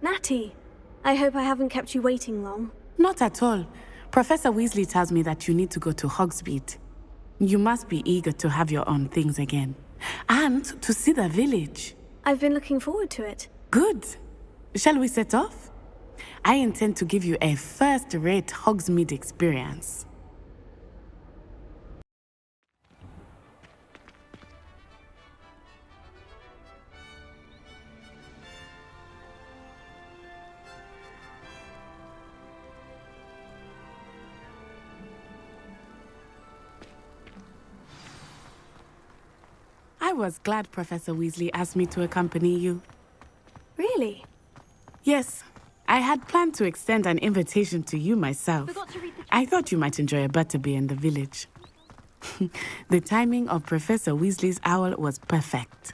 Natty, I hope I haven't kept you waiting long. Not at all. Professor Weasley tells me that you need to go to Hogsmeade. You must be eager to have your own things again. And to see the village. I've been looking forward to it. Good. Shall we set off? I intend to give you a first-rate Hogsmeade experience. I was glad Professor Weasley asked me to accompany you. Really? Yes. I had planned to extend an invitation to you myself. I thought you might enjoy a butterbeer in the village. The timing of Professor Weasley's owl was perfect.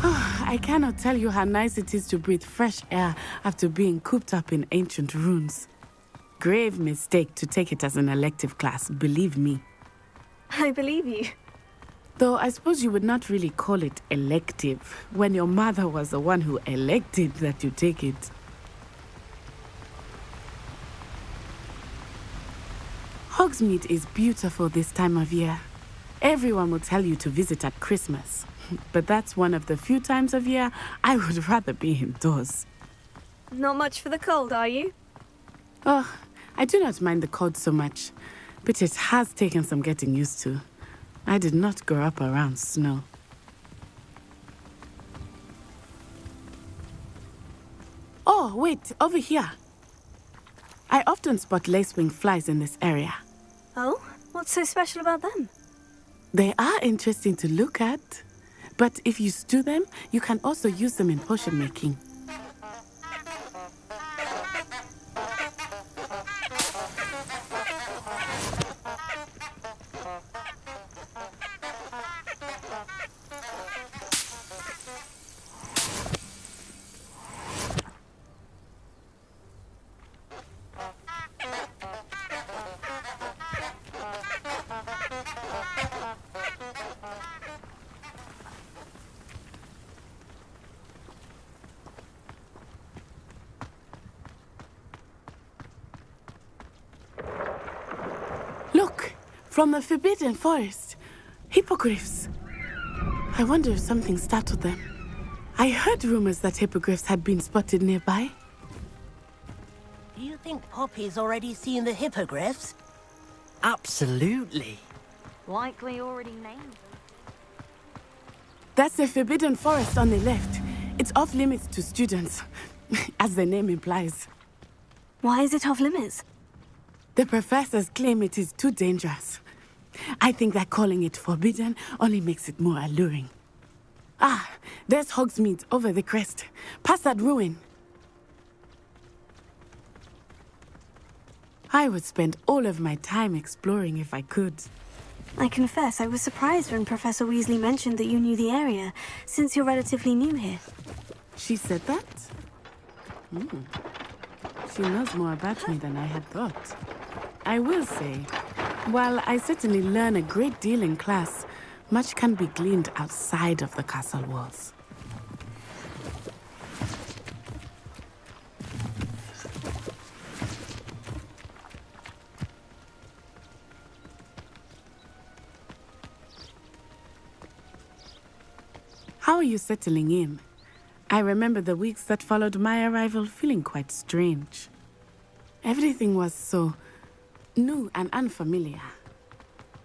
I cannot tell you how nice it is to breathe fresh air after being cooped up in ancient ruins. Grave mistake to take it as an elective class, believe me. I believe you. Though I suppose you would not really call it elective when your mother was the one who elected that you take it. Hogsmeade is beautiful this time of year. Everyone will tell you to visit at Christmas, but that's one of the few times of year I would rather be indoors. Not much for the cold, are you? Oh, I do not mind the cold so much, but it has taken some getting used to. I did not grow up around snow. Oh, wait, over here. I often spot lacewing flies in this area. Oh? What's so special about them? They are interesting to look at, but if you stew them, you can also use them in potion making. Look, from the Forbidden Forest. Hippogriffs. I wonder if something startled them. I heard rumors that hippogriffs had been spotted nearby. Do you think Poppy's already seen the hippogriffs? Absolutely. Likely already named them. That's the Forbidden Forest on the left. It's off limits to students, as the name implies. Why is it off limits? The professors claim it is too dangerous. I think that calling it forbidden only makes it more alluring. Ah, there's Hogsmeade over the crest. Past that ruin. I would spend all of my time exploring if I could. I confess I was surprised when Professor Weasley mentioned that you knew the area, since you're relatively new here. She said that? She knows more about me than I had thought. I will say, while I certainly learn a great deal in class, much can be gleaned outside of the castle walls. How are you settling in? I remember the weeks that followed my arrival feeling quite strange. Everything was so new and unfamiliar.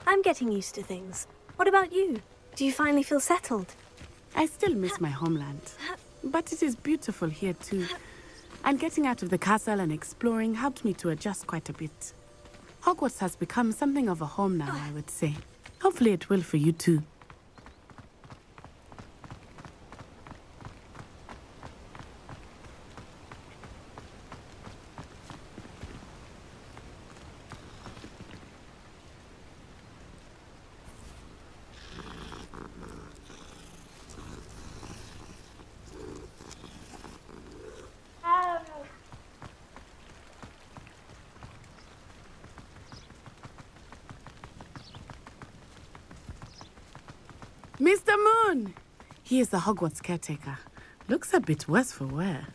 I'm getting used to things. What about you? Do you finally feel settled? I still miss my homeland, but it is beautiful here too. And getting out of the castle and exploring helped me to adjust quite a bit. Hogwarts has become something of a home now, I would say. Hopefully it will for you too. Mr. Moon! He is the Hogwarts caretaker. Looks a bit worse for wear.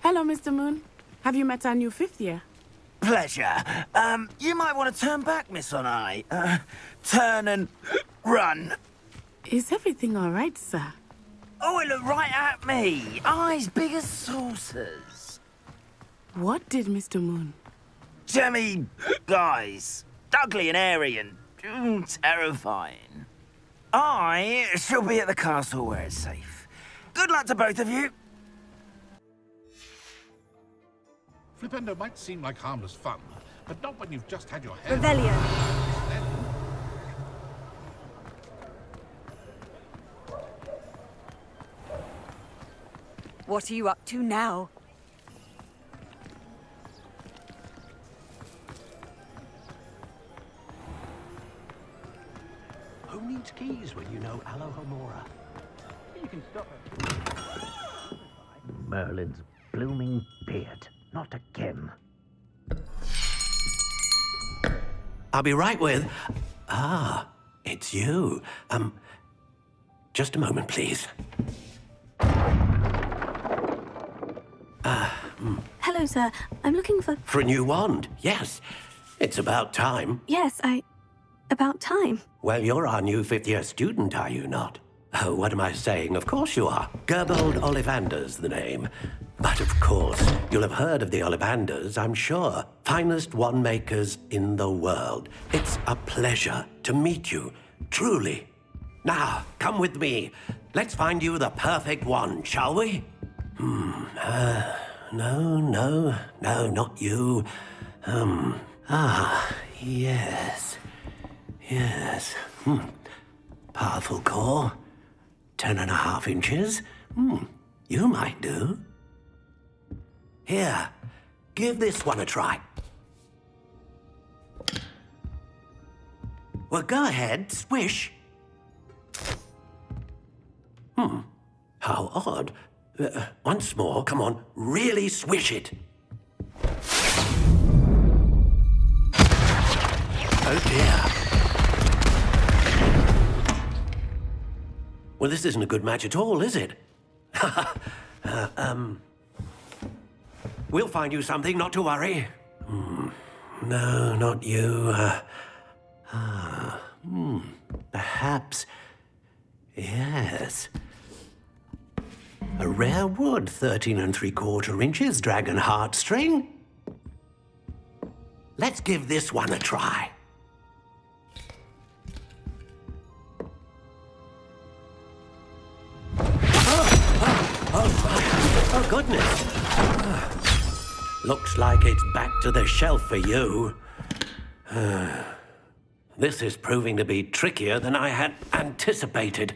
Hello, Mr. Moon. Have you met our new fifth year? Pleasure. You might want to turn back, Miss Onai. Turn and run. Is everything all right, sir? Oh, it looked right at me. Eyes big as saucers. What did Mr. Moon? Jemmy, guys. Ugly and airy and terrifying. I shall be at the castle where it's safe. Good luck to both of you. Flipendo might seem like harmless fun, but not when you've just had your hair... Revelio. What are you up to now? Who needs keys when you know Alohomora? You can stop it. Merlin's blooming beard. Not again. I'll be right with... Ah, it's you. Just a moment, please. Hello, sir. I'm looking for... For a new wand, yes. It's about time. Yes, about time. Well, you're our new fifth-year student, are you not? Oh, what am I saying? Of course you are. Gerbold Ollivander's the name. But of course, you'll have heard of the Ollivanders, I'm sure. Finest wand makers in the world. It's a pleasure to meet you, truly. Now, come with me. Let's find you the perfect wand, shall we? No, not you. Yes. Powerful core. 10.5 inches. You might do. Here, give this one a try. Well, go ahead, swish. How odd. Once more, come on, really swish it. Oh dear. Well, this isn't a good match at all, is it? We'll find you something, not to worry. No, not you. Perhaps. Yes. A rare wood, 13 3/4 inches, dragon heartstring. Let's give this one a try. Oh, goodness. Looks like it's back to the shelf for you. This is proving to be trickier than I had anticipated.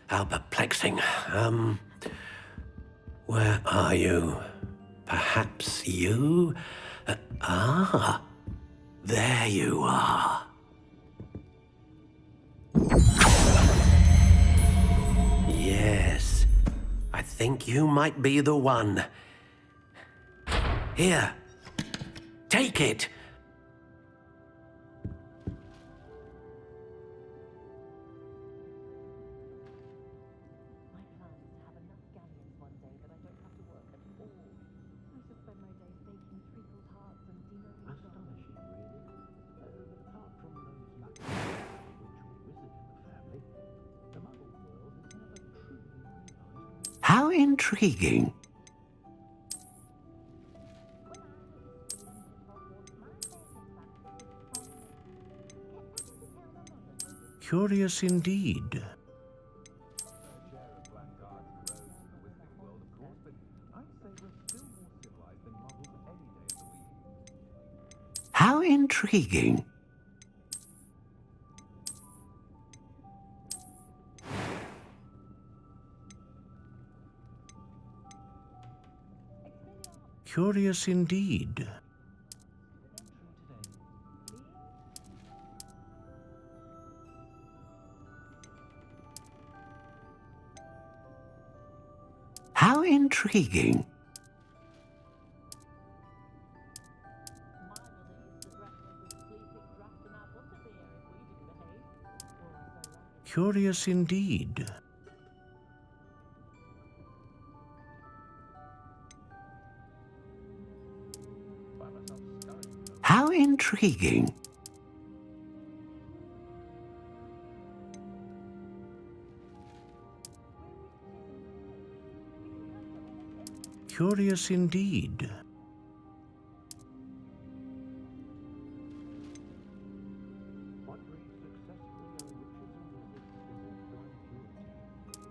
How perplexing. Where are you? Perhaps you? There you are. Yes, I think you might be the one. Here, take it. How intriguing. Curious indeed. How intriguing. Curious indeed. How intriguing. Curious indeed. How intriguing. Curious indeed.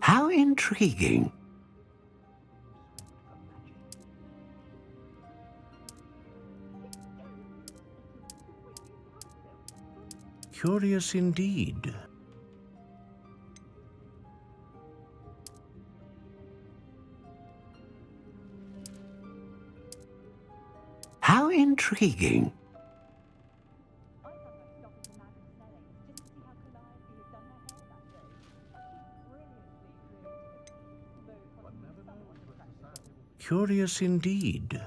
How intriguing. Curious indeed. How intriguing. Curious indeed.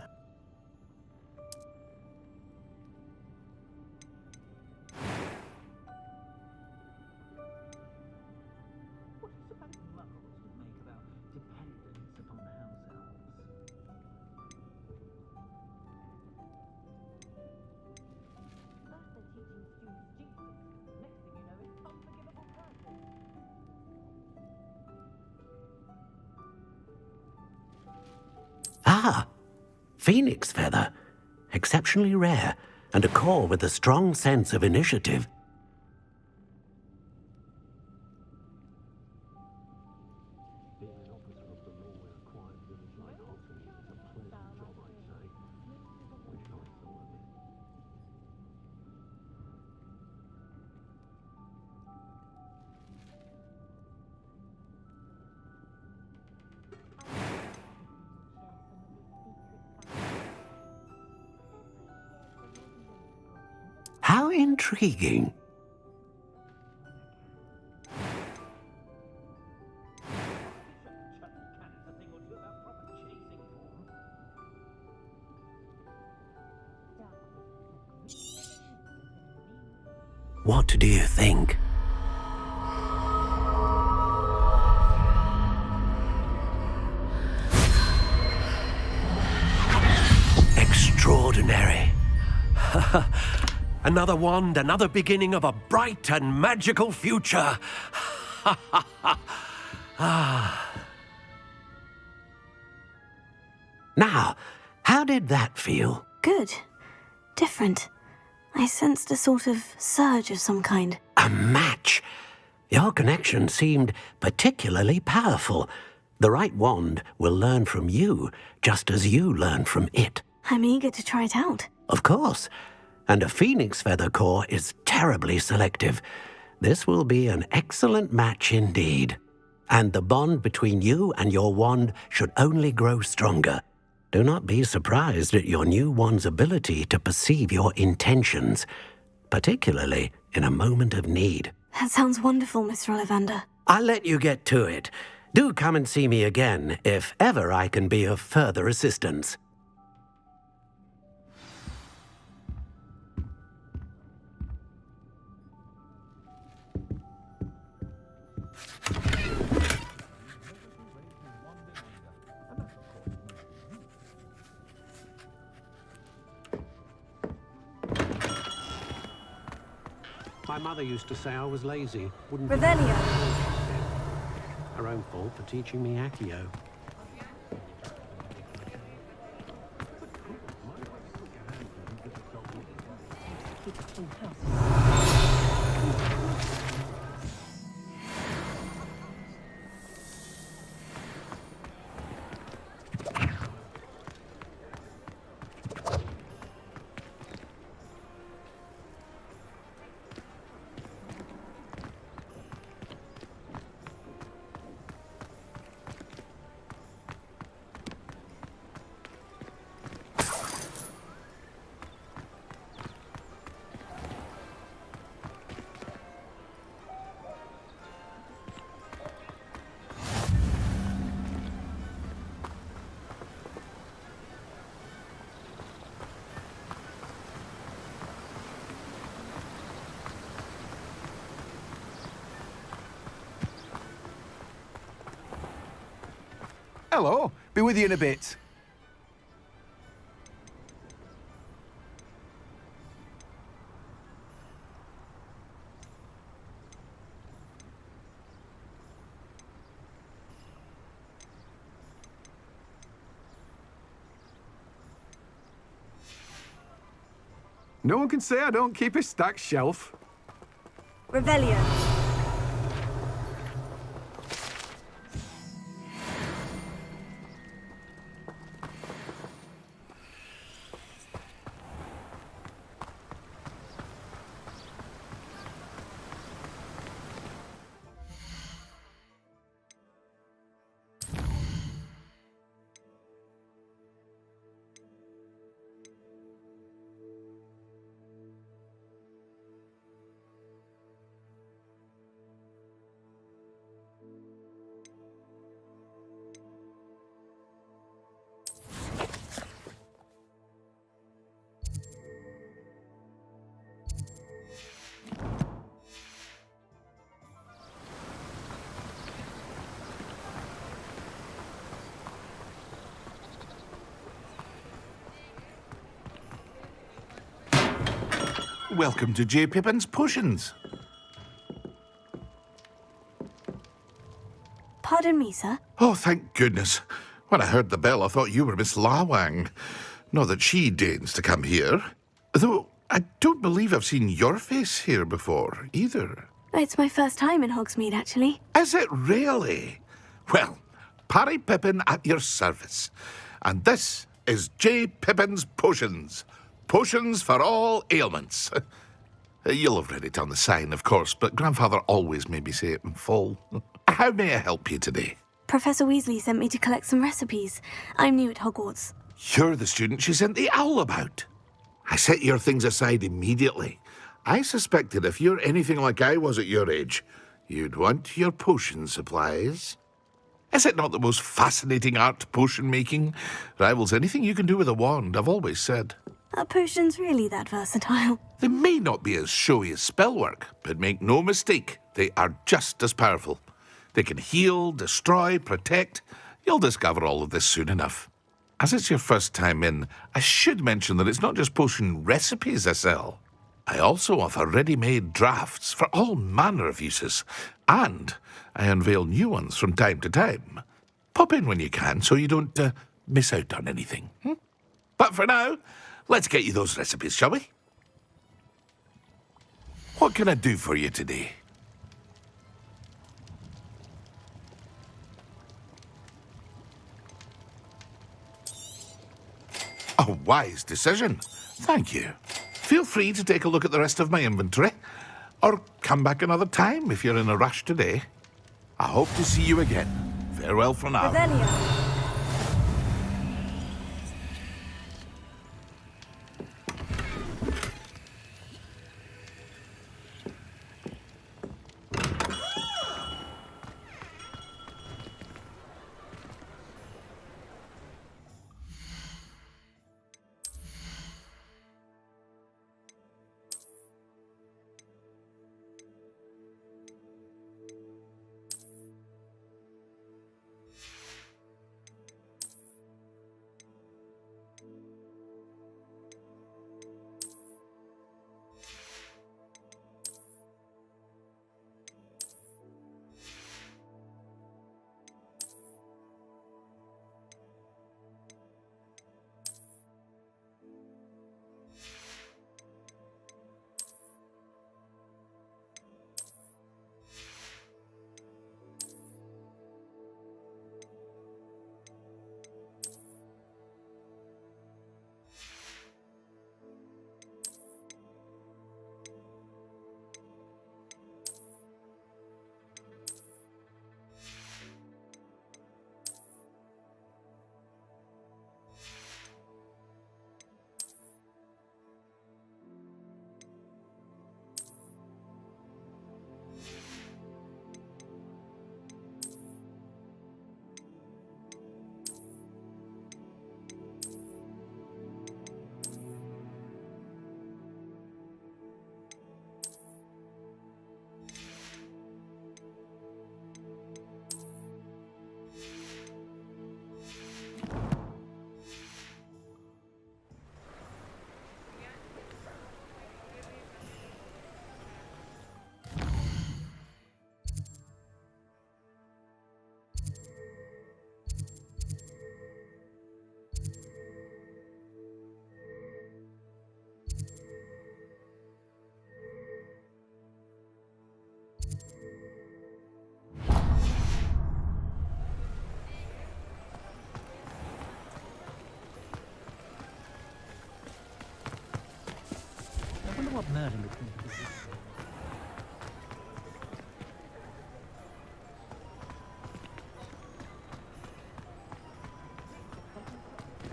Ah, phoenix feather. Exceptionally rare, and a core with a strong sense of initiative. How intriguing. What do you think? Extraordinary. Another wand, another beginning of a bright and magical future. Now, how did that feel? Good. Different. I sensed a sort of surge of some kind. A match. Your connection seemed particularly powerful. The right wand will learn from you, just as you learn from it. I'm eager to try it out. Of course. And a phoenix feather core is terribly selective. This will be an excellent match indeed. And the bond between you and your wand should only grow stronger. Do not be surprised at your new wand's ability to perceive your intentions, particularly in a moment of need. That sounds wonderful, Mr. Ollivander. I'll let you get to it. Do come and see me again if ever I can be of further assistance. My mother used to say I was lazy. Wouldn't Revelio. her own fault for teaching me Accio. Hello. Be with you in a bit. No one can say I don't keep a stacked shelf. Revelio. Welcome to J. Pippin's Potions. Pardon me, sir. Oh, thank goodness. When I heard the bell, I thought you were Miss Lawang. Not that she deigns to come here. Though I don't believe I've seen your face here before, either. It's my first time in Hogsmeade, actually. Is it really? Well, Parry Pippin at your service. And this is J. Pippin's Potions. Potions for all ailments. You'll have read it on the sign, of course, but Grandfather always made me say it in full. How may I help you today? Professor Weasley sent me to collect some recipes. I'm new at Hogwarts. You're the student she sent the owl about. I set your things aside immediately. I suspected if you're anything like I was at your age, you'd want your potion supplies. Is it not the most fascinating art, potion making? Rivals anything you can do with a wand, I've always said. Are potions really that versatile? They may not be as showy as spellwork, but make no mistake, they are just as powerful. They can heal, destroy, protect. You'll discover all of this soon enough. As it's your first time in, I should mention that it's not just potion recipes I sell. I also offer ready-made drafts for all manner of uses, and I unveil new ones from time to time. Pop in when you can so you don't miss out on anything. But for now, let's get you those recipes, shall we? What can I do for you today? A wise decision. Thank you. Feel free to take a look at the rest of my inventory, or come back another time if you're in a rush today. I hope to see you again. Farewell for now. Revelio.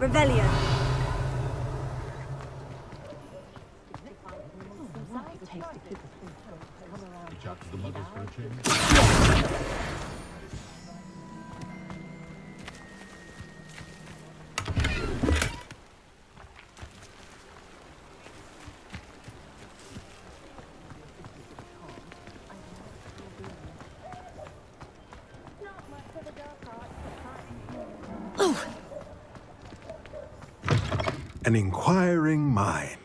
Revelio. An inquiring mind.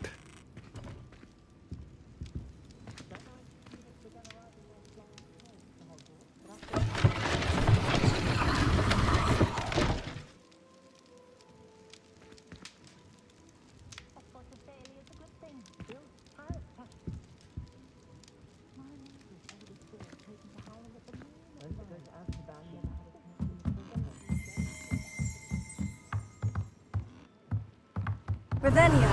Revelio.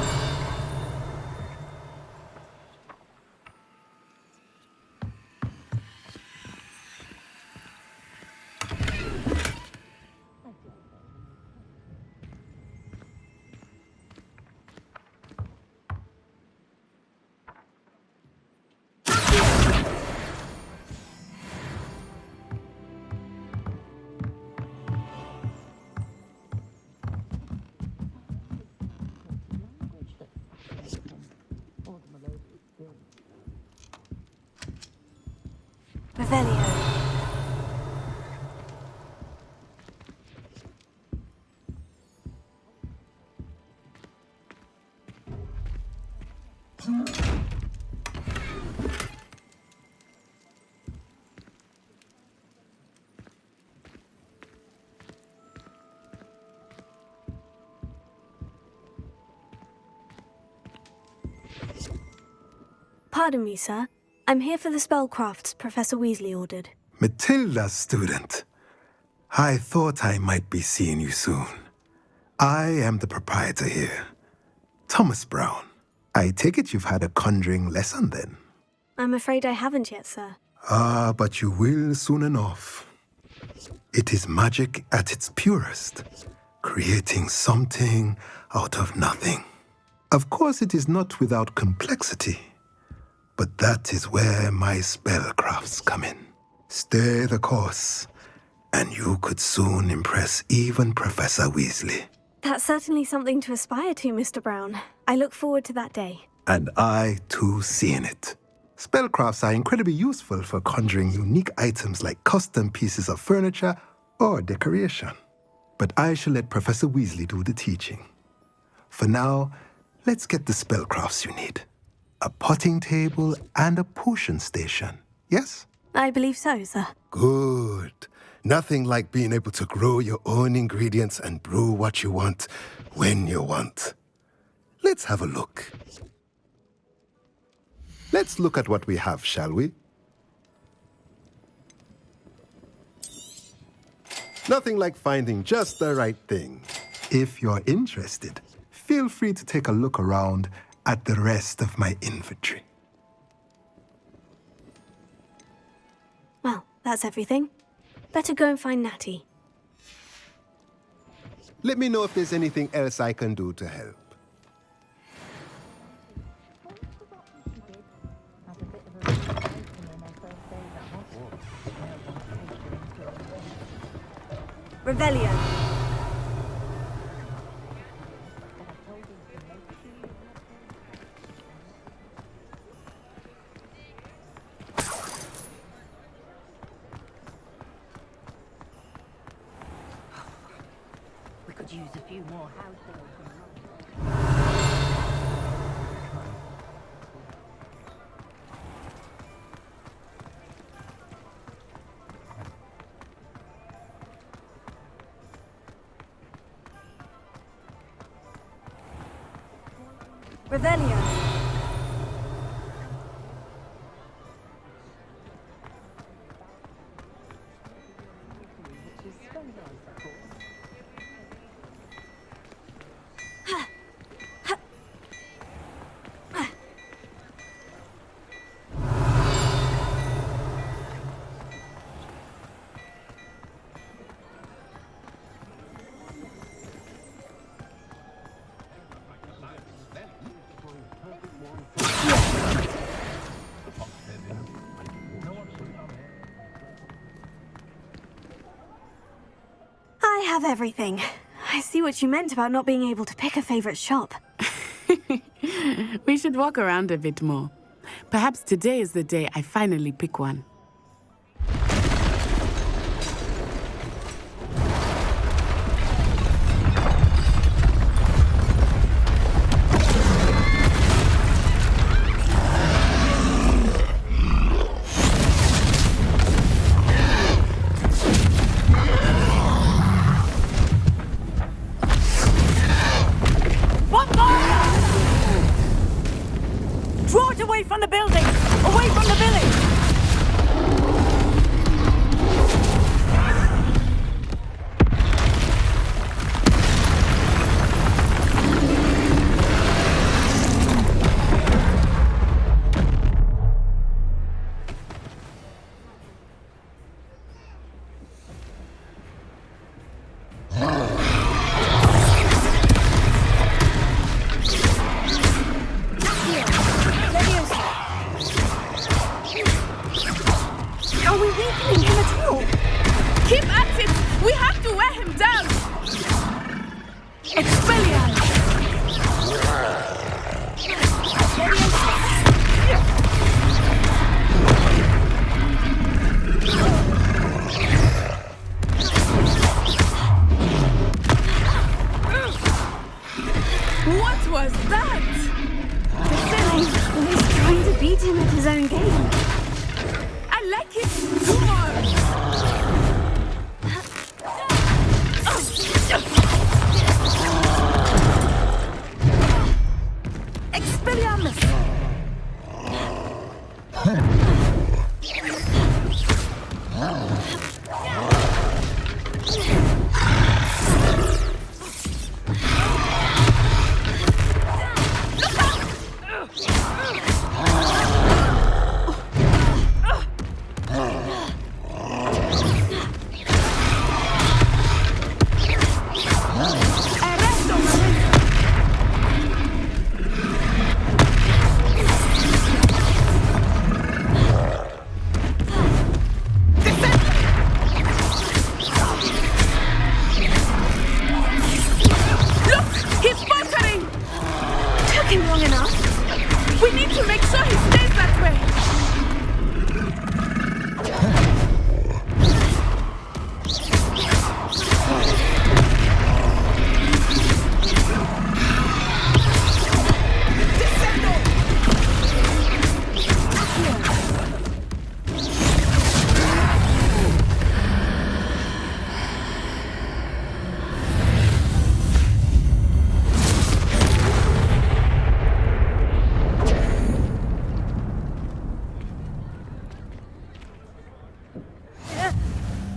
Revelio. Pardon me, sir. I'm here for the spellcrafts Professor Weasley ordered. Matilda's student. I thought I might be seeing you soon. I am the proprietor here, Thomas Brown. I take it you've had a conjuring lesson then? I'm afraid I haven't yet, sir. Ah, but you will soon enough. It is magic at its purest, creating something out of nothing. Of course, it is not without complexity, but that is where my spellcrafts come in. Stay the course, and you could soon impress even Professor Weasley. That's certainly something to aspire to, Mr. Brown. I look forward to that day. And I, too, seeing it. Spellcrafts are incredibly useful for conjuring unique items like custom pieces of furniture or decoration. But I shall let Professor Weasley do the teaching. For now, let's get the spellcrafts you need. A potting table and a potion station, yes? I believe so, sir. Good. Nothing like being able to grow your own ingredients and brew what you want when you want. Let's have a look. Let's look at what we have, shall we? Nothing like finding just the right thing. If you're interested, feel free to take a look around at the rest of my inventory. Well, that's everything. Better go and find Natty. Let me know if there's anything else I can do to help. Revelio. We could use a few more households. Revelio. have everything. I see what you meant about not being able to pick a favorite shop. We should walk around a bit more. Perhaps today is the day I finally pick one. Draw it away from the building! Away from the village! Are we weakening him at all? Keep at it! We have to wear him down! Expelliarmus! What was that? He's trying to beat him at his own game. I like it too much! Expelliarmus! We need to make sure he stays that way.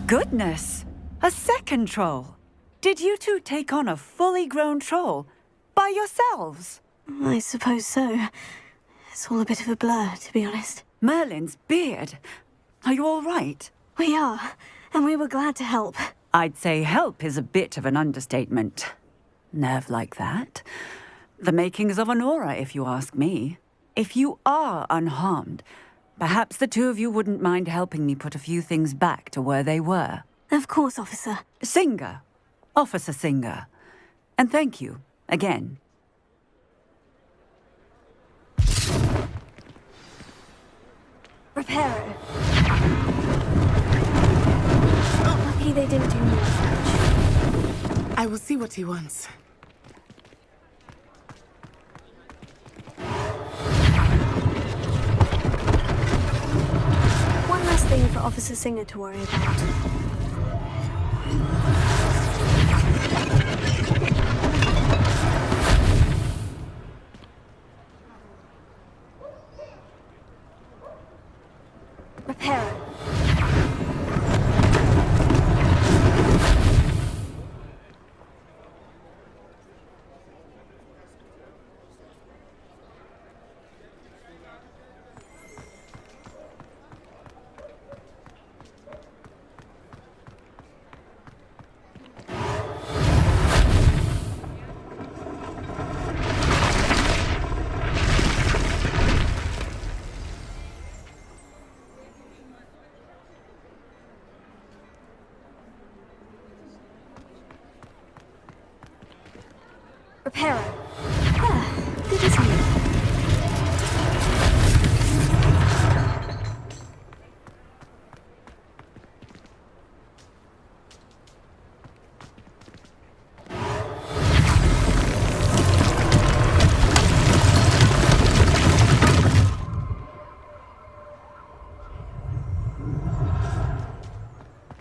Goodness! A second troll! Did you two take on a fully grown troll? By yourselves? I suppose so. It's all a bit of a blur, to be honest. Merlin's beard! Are you all right? We are, and we were glad to help. I'd say help is a bit of an understatement. Nerve like that. The makings of an aura, if you ask me. If you are unharmed, perhaps the two of you wouldn't mind helping me put a few things back to where they were. Of course, officer. Singer. Officer Singer. And thank you, again. Reparo. Lucky they didn't do more damage. I will see what he wants. One last thing for Officer Singer to worry about. Reparo. Reparo. Ah, good to see you.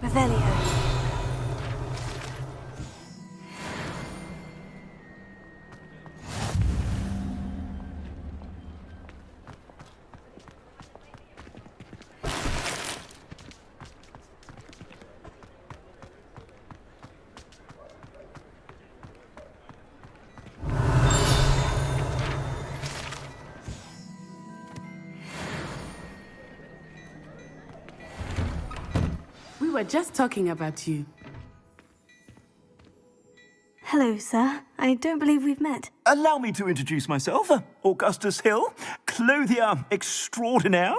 Revelio. We were just talking about you. Hello, sir. I don't believe we've met. Allow me to introduce myself, Augustus Hill, clothier extraordinaire.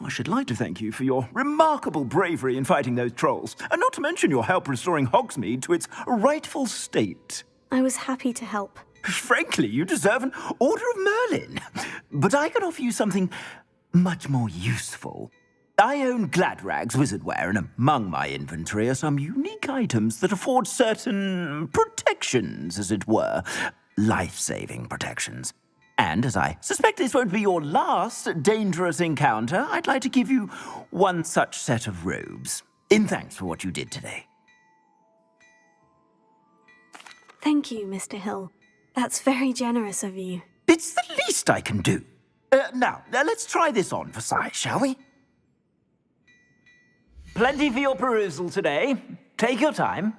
I should like to thank you for your remarkable bravery in fighting those trolls, and not to mention your help restoring Hogsmeade to its rightful state. I was happy to help. Frankly, you deserve an Order of Merlin. But I can offer you something much more useful. I own Gladrag's wizardware, and among my inventory are some unique items that afford certain protections, as it were. Life-saving protections. And as I suspect this won't be your last dangerous encounter, I'd like to give you one such set of robes, in thanks for what you did today. Thank you, Mr. Hill. That's very generous of you. It's the least I can do. Now, let's try this on for size, shall we? Plenty for your perusal today. Take your time.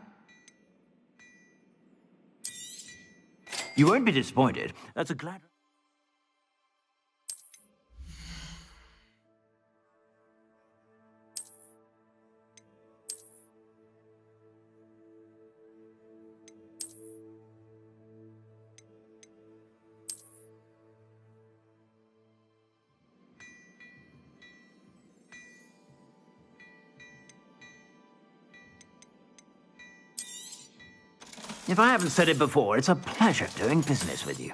You won't be disappointed. That's a glad... If I haven't said it before, it's a pleasure doing business with you.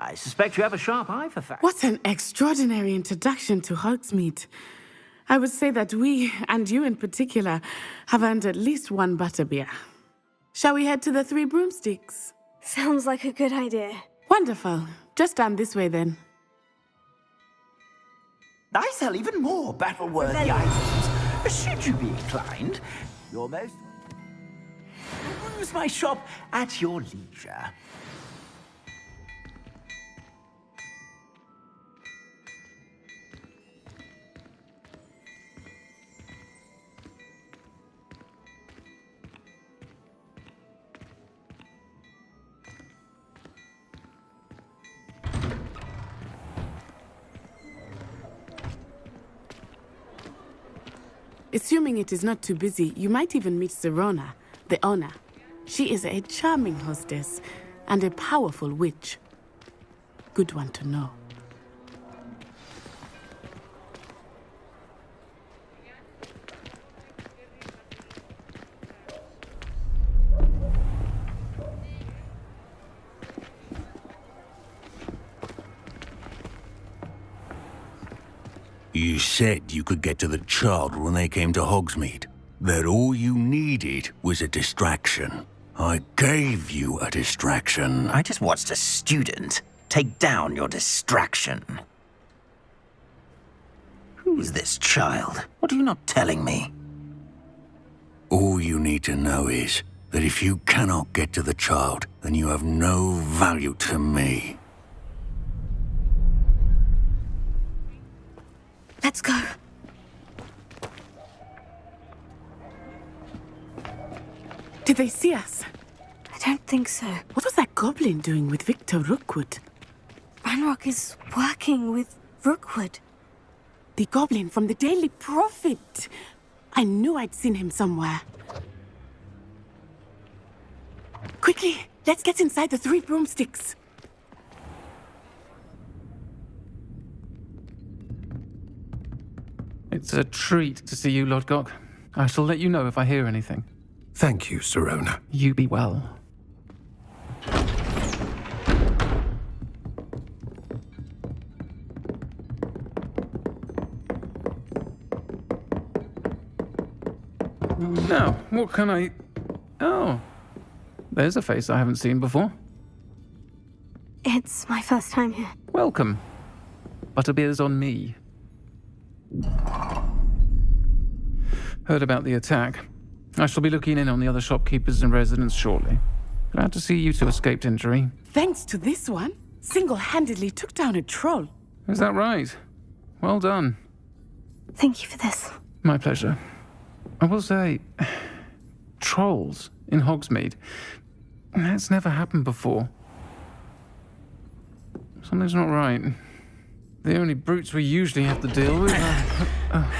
I suspect you have a sharp eye for facts. What an extraordinary introduction to Hogsmeade. I would say that we, and you in particular, have earned at least one butterbeer. Shall we head to the Three Broomsticks? Sounds like a good idea. Wonderful. Just down this way then. I sell even more battle-worthy items. Should you be inclined, you're most... Use my shop at your leisure. Assuming it is not too busy, you might even meet Serona, the owner. She is a charming hostess and a powerful witch. Good one to know. You said you could get to the child when they came to Hogsmeade. That all you needed was a distraction. I gave you a distraction. I just watched a student take down your distraction. Who is this child? What are you not telling me? All you need to know is that if you cannot get to the child, then you have no value to me. Let's go. Did they see us? I don't think so. What was that goblin doing with Victor Rookwood? Ranrock is working with Rookwood. The goblin from the Daily Prophet. I knew I'd seen him somewhere. Quickly, let's get inside the 3 broomsticks. It's a treat to see you, Lodgok. I shall let you know if I hear anything. Thank you, Sirona. You be well. Now, what can I... Oh, there's a face I haven't seen before. It's my first time here. Welcome. Butterbeer's on me. Heard about the attack. I shall be looking in on the other shopkeepers and residents shortly. Glad to see you two escaped injury. Thanks to this one, single-handedly took down a troll. Is that right? Well done. Thank you for this. My pleasure. I will say, trolls in Hogsmeade. That's never happened before. Something's not right. The only brutes we usually have to deal with are...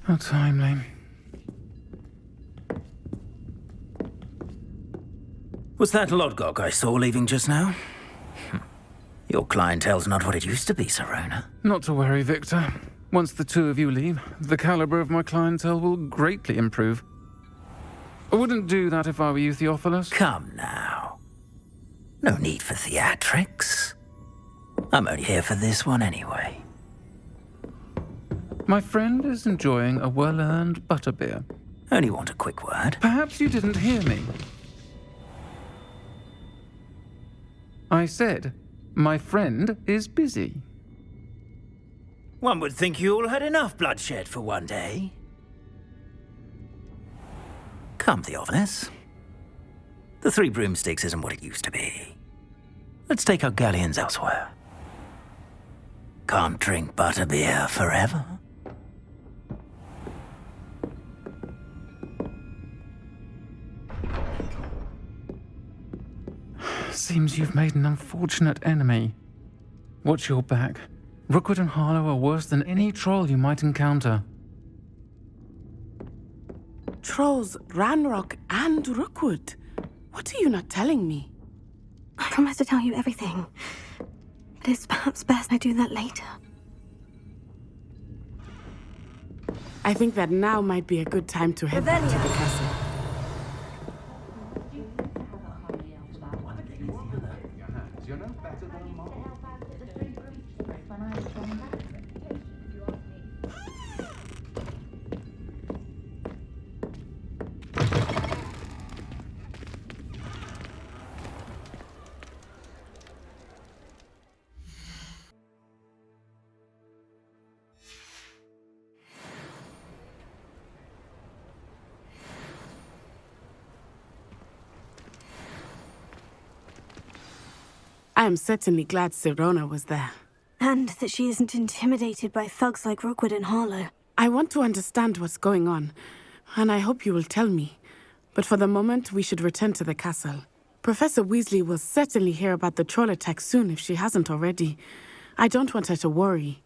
How timely. Was that Lodgok I saw leaving just now? Your clientele's not what it used to be, Sirona. Not to worry, Victor. Once the two of you leave, the caliber of my clientele will greatly improve. I wouldn't do that if I were you, Theophilus. Come now. No need for theatrics. I'm only here for this one anyway. My friend is enjoying a well-earned butterbeer. Only want a quick word. Perhaps you didn't hear me. I said, my friend is busy. One would think you all had enough bloodshed for one day. Come, Theophilus. The 3 broomsticks isn't what it used to be. Let's take our galleons elsewhere. Can't drink butterbeer forever. Seems you've made an unfortunate enemy. Watch your back. Rookwood and Harlow are worse than any troll you might encounter. Trolls, Ranrock, and Rookwood. What are you not telling me? I promise to tell you everything. But it's perhaps best I do that later. I think that now might be a good time to head back to the castle. I am certainly glad Sirona was there. And that she isn't intimidated by thugs like Rookwood and Harlow. I want to understand what's going on, and I hope you will tell me. But for the moment, we should return to the castle. Professor Weasley will certainly hear about the troll attack soon if she hasn't already. I don't want her to worry.